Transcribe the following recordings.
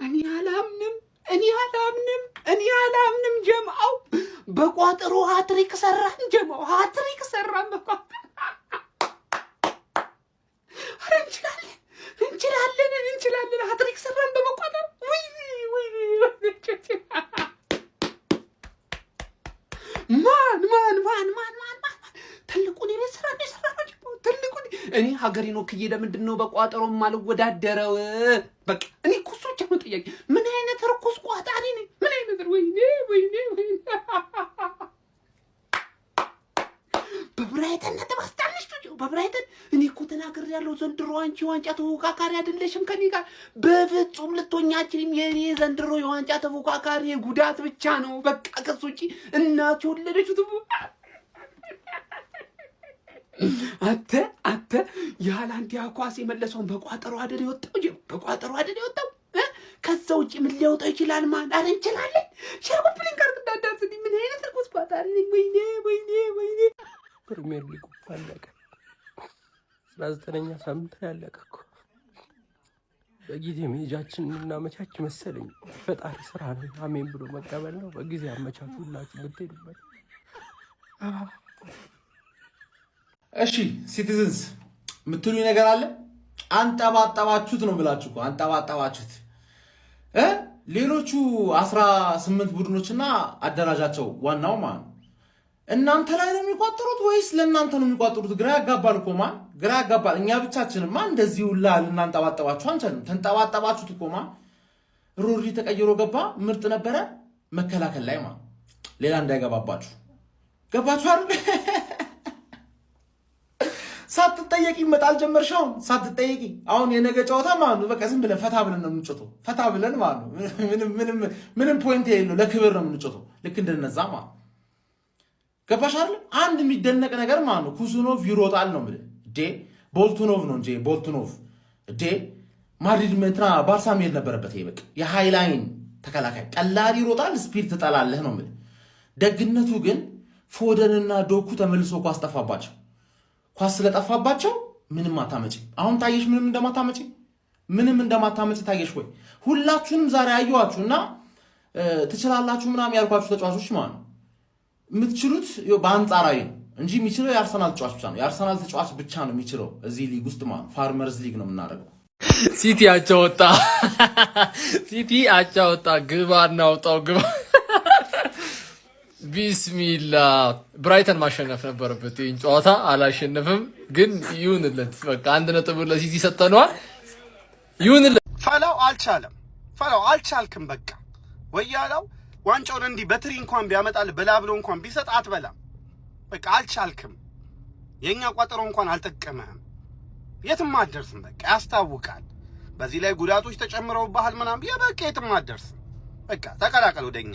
እኔ አላምንም ጀማው በቋጠሮ ሃትሪክ ሰራን ጀማው ሃትሪክ ሰራን እንችላለን ሃትሪክ ሰራን በመቋጠር ወይ ማን ትልቁን የሰራ ትልቁን እኔ ሀገሬን ወክዬ ለምንድነው በቋጠሮ ማልወዳደረው? በቃ እኔ ኩሱ ብቻ ነው ጥያቄ። ምን አይነት ርኩስ ቋጣሪ ነኝ? ምን አይነት ወይኔ በብራይተን ተባስታለሽ ነው በብራይተን እኔ እኮ ተናገር ያለው ዘንድሮ አንቺ ዋንጫ ተፎካካሪ አይደለሽም ከኔ ጋር በፍጹም ልትሆኛችሁም የኔ ዘንድሮ የዋንጫ ተፎካካሪ ጉዳት ብቻ ነው። በቃ ከሱ ውጪ እናቱ ወለደችው አተ ያላንዲ አኳስ የመለሰውን በቋጠሮ አይደል የወጣው ከዛ ውጪ ምን ሊያወጣው ይችላል? ማን አረ እንችላለን ሸርኩልኝ ጋር ተዳዳስኝ ምን አይነት ርኩስ ቋጣሪ ነኝ? ወይኔ ፕሪሚየር ሊጉ አለቀ። 19ኛ ሳምንት ያለቀ እኮ በጊዜ ሜጃችን እናመቻች መሰለኝ። ፈጣሪ ስራ ነው። አሜን ብሎ መቀበል ነው። በጊዜ አመቻቹላችሁ ብትሄዱበት። እሺ ሲቲዝንስ ምትሉኝ ነገር አለ? አንጠባጠባችሁት ነው ብላችሁ እኮ አንጠባጠባችሁት። ሌሎቹ 18 ቡድኖችና አደራጃቸው ዋናው ማን እናንተ ላይ ነው የሚቋጥሩት ወይስ ለእናንተ ነው የሚቋጥሩት? ግራ ያጋባል እኮ ማን ግራ ያጋባል። እኛ ብቻችንማ እንደዚህ ሁላ ልናንጠባጠባችሁ አንችልም። ተንጠባጠባችሁት እኮ ማን ሮሪ ተቀይሮ ገባ ምርጥ ነበረ። መከላከል ላይ ማን ሌላ እንዳይገባባችሁ ገባችሁ አይደል? ሳትጠየቂ ይመጣል ጀመርሻው ሳትጠየቂ። አሁን የነገ ጨዋታ ማለት ነው በቃ ዝም ብለን ፈታ ብለን ነው የምንጮተው። ፈታ ብለን ማለት ነው ምንም ፖይንት የሌለው ለክብር ነው የምንጮተው። ልክ እንደነዛ ማለት ገባሽ አይደል? አንድ የሚደነቅ ነገር ማለት ነው ኩሱኖቭ ይሮጣል ነው ማለት እንዴ ቦልቱኖቭ ነው እንጂ ቦልቱኖቭ እንዴ ማድሪድ መትራ ባርሳ መሄድ ነበረበት። ይሄ በቃ የሃይላይን ተከላካይ ቀላል ይሮጣል፣ ስፒድ ትጠላለህ ነው ማለት። ደግነቱ ግን ፎደንና ዶኩ ተመልሶ ኳስ ጠፋባቸው። ኳስ ስለጠፋባቸው ምንም አታመጪ። አሁን ታየሽ ምንም እንደማታመጪ ታየሽ ወይ? ሁላችሁንም ዛሬ አየኋችሁና ትችላላችሁ ምናምን ያልኳችሁ ተጫዋቾች ማለት ነው የምትችሉት በአንጻራዊ ነው እንጂ የሚችለው የአርሰናል ተጫዋች ብቻ ነው። የአርሰናል ተጫዋች ብቻ ነው የሚችለው እዚህ ሊግ ውስጥ ማለት ፋርመርስ ሊግ ነው የምናደርገው። ሲቲ አቻ ወጣ ግባ እናውጣው ግባ። ቢስሚላ ብራይተን ማሸነፍ ነበረበት። ይህን ጨዋታ አላሸነፍም፣ ግን ይሁንለት በቃ 1 ነጥብ ለሲቲ ሰጠነዋል። ይሁንለት። ፈላው አልቻልክም በቃ ወያላው ዋንጫውን እንዲህ በትሪ እንኳን ቢያመጣል በላብሎ እንኳን ቢሰጥ አትበላም። በቃ አልቻልክም። የኛ ቋጠሮ እንኳን አልጠቀመህም። የትም አትደርስም። በቃ ያስታውቃል። በዚህ ላይ ጉዳቶች ተጨምረው ባህል ምናምን የበቃ የትም አትደርስም። በቃ ተቀላቀል ወደኛ።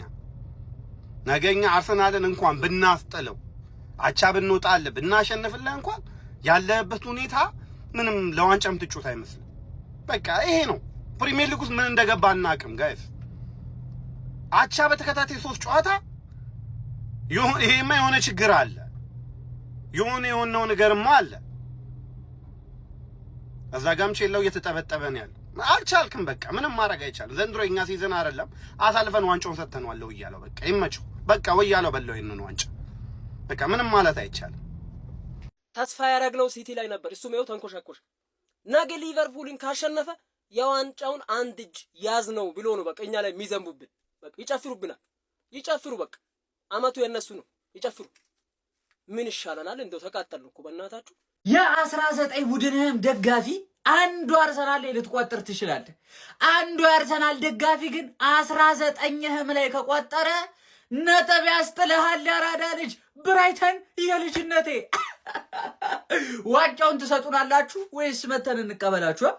ነገኛ አርሰናልን እንኳን ብናስጥለው አቻ ብንወጣልህ ብናሸንፍልህ እንኳን ያለበት ሁኔታ ምንም ለዋንጫም ትጮት አይመስልም። በቃ ይሄ ነው ፕሪሚየር ሊግ ውስጥ ምን እንደገባ እናቅም ጋይስ። አቻ በተከታታይ 3 ጨዋታ ይሄማ የሆነ ችግር አለ። የሆነው ነገርማ አለ። እዛ ጋም ቼላው እየተጠበጠበ ነው ያለው። አልቻልክም። በቃ ምንም ማድረግ አይቻልም። ዘንድሮ እኛ ሲዘን አይደለም አሳልፈን ዋንጫውን ሰጥተናል። ወያለው በቃ ይመቸው። በቃ ወያለው በለው ይሄንን ዋንጫ በቃ ምንም ማለት አይቻልም። ተስፋ ያደረግነው ሲቲ ላይ ነበር። እሱም ይኸው ተንኮሻኮሽ። ነገ ሊቨርፑልን ካሸነፈ የዋንጫውን አንድ እጅ ያዝ ነው ብሎ ነው በቃ እኛ ላይ የሚዘንቡብን። በቃ ይጨፍሩብናል። ይጨፍሩ በቃ አመቱ የነሱ ነው። ይጨፍሩ። ምን ይሻለናል? እንደው ተቃጠልን እኮ በእናታችሁ። የ19 ቡድንህም ደጋፊ አንዱ አርሰናል ላይ ልትቆጥር ትችላለህ። አንዱ የአርሰናል ደጋፊ ግን 19ህም ላይ ከቆጠረ ነጥብ ያስጥልሃል። ያራዳ ልጅ ብራይተን የልጅነቴ ዋንጫውን ትሰጡናላችሁ ወይስ መተን እንቀበላችሁ?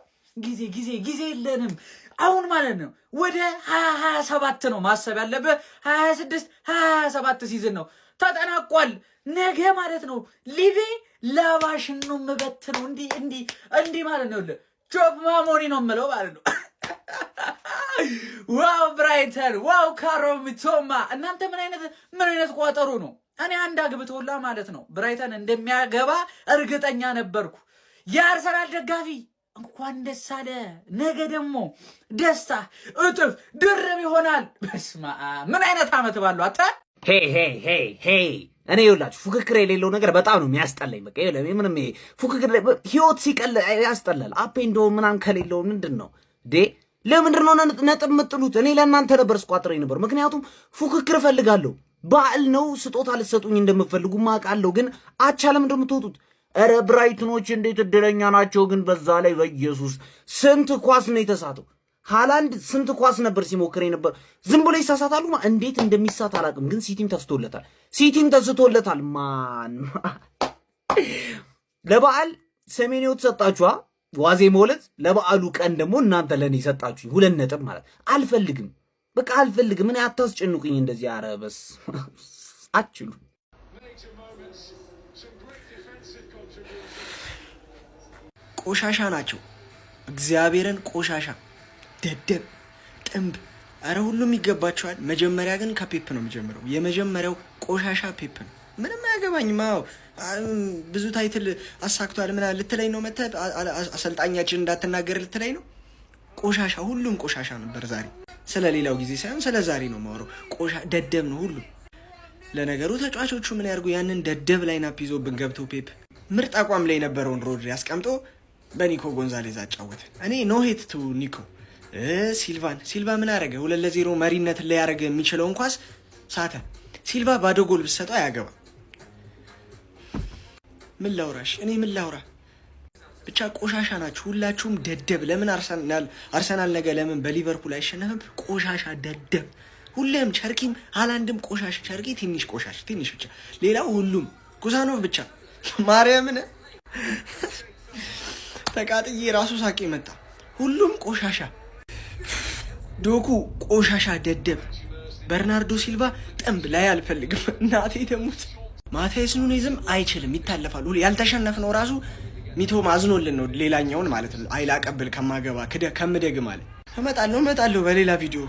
ጊዜ የለንም አሁን ማለት ነው። ወደ 2027 ነው ማሰብ ያለብህ። 26 27 ሲዝን ነው ተጠናቋል። ነገ ማለት ነው ሊቪ ላባሽን ነው የምበትነው። እንዲህ ማለት ነው። ጆብ ማሞኒ ነው የምለው ማለት ነው። ዋው ብራይተን፣ ዋው ካሮ ሚቶማ። እናንተ ምን አይነት ቋጠሩ ነው? እኔ አንድ አግብቶላ ማለት ነው ብራይተን እንደሚያገባ እርግጠኛ ነበርኩ። የአርሰናል ደጋፊ እንኳን ደስ አለ። ነገ ደግሞ ደስታ እጥፍ ድርብ ይሆናል። በስመ አብ ምን አይነት አመት ባለው አታ ሄይ እኔ ይኸውላችሁ ፉክክር የሌለው ነገር በጣም ነው የሚያስጠላኝ። በቃ ይኸውልህ ምንም ፉክክር ህይወት ሲቀል ያስጠላል። አፔ እንደው ምናምን ከሌለው ምንድን ነው ለምንድን ነው ነጥብ የምጥሉት? እኔ ለእናንተ ነበር ስቋጥረኝ ነበር። ምክንያቱም ፉክክር እፈልጋለሁ። በዓል ነው ስጦታ ልትሰጡኝ እንደምትፈልጉ ማውቃለሁ። ግን አቻ ለምንድን ነው የምትወጡት? ኧረ ብራይትኖች እንዴት እድለኛ ናቸው። ግን በዛ ላይ በኢየሱስ ስንት ኳስ ነው የተሳተው። ሃላንድ ስንት ኳስ ነበር ሲሞክር ነበር። ዝም ብሎ ይሳሳታሉ። እንዴት እንደሚሳት አላውቅም። ግን ሲቲም ተስቶለታል። ማን ለበዓል ሰሜኔው ተሰጣችኋ ዋዜ ሞለት ለበዓሉ ቀን ደግሞ እናንተ ለኔ ሰጣችሁኝ 2 ነጥብ ማለት አልፈልግም። በቃ አልፈልግም። እኔ አታስጨንቁኝ እንደዚህ። ኧረ በስ አችሉ ቆሻሻ ናቸው። እግዚአብሔርን ቆሻሻ፣ ደደብ፣ ጥንብ። አረ ሁሉም ይገባቸዋል። መጀመሪያ ግን ከፔፕ ነው የሚጀምረው። የመጀመሪያው ቆሻሻ ፔፕ ነው። ምንም አያገባኝም። ብዙ ታይትል አሳክቷል ምናምን ልትለኝ ነው መተህ አሰልጣኛችን እንዳትናገር ልትለኝ ነው። ቆሻሻ፣ ሁሉም ቆሻሻ ነበር ዛሬ። ስለ ሌላው ጊዜ ሳይሆን ስለ ዛሬ ነው የማወራው። ደደብ ነው ሁሉም። ለነገሩ ተጫዋቾቹ ምን ያርጉ? ያንን ደደብ ላይናፕ ይዞብን ገብቶ ፔፕ ምርጥ አቋም ላይ የነበረውን ሮድሪ አስቀምጦ በኒኮ ጎንዛሌዝ አጫወተ። እኔ ኖ ሄት ቱ ኒኮ። ሲልቫ ምን አረገ? 2-0 መሪነት ላይ ያረገ የሚችለውን ኳስ ሳተ። ሲልቫ ባዶ ጎል ብትሰጠው አያገባ። ምን ላውራሽ? እኔ ምን ላውራ? ብቻ ቆሻሻ ናችሁ ሁላችሁም፣ ደደብ። ለምን አርሰናል ነገ ለምን በሊቨርፑል አይሸነፍም? ቆሻሻ ደደብ ሁሌም። ቸርኪም ሃላንድም ቆሻሽ። ቸርኪ ትንሽ ቆሻሽ፣ ትንሽ ብቻ። ሌላው ሁሉም ኩሳኖቭ ብቻ። ማርያምን ተቃጥዬ ራሱ ሳቄ መጣ። ሁሉም ቆሻሻ። ዶኩ ቆሻሻ ደደብ። በርናርዶ ሲልቫ ጥንብ ላይ አልፈልግም። እናቴ ተሙት። ማቴዎስ ኑኔዝም አይችልም፣ ይታለፋል። ያልተሸነፍነው ራሱ ሚቶ ማዝኖልን ነው። ሌላኛውን ማለት ነው አይላ ቀብል ከማገባ ከምደግ ማለት እመጣለሁ በሌላ ቪዲዮ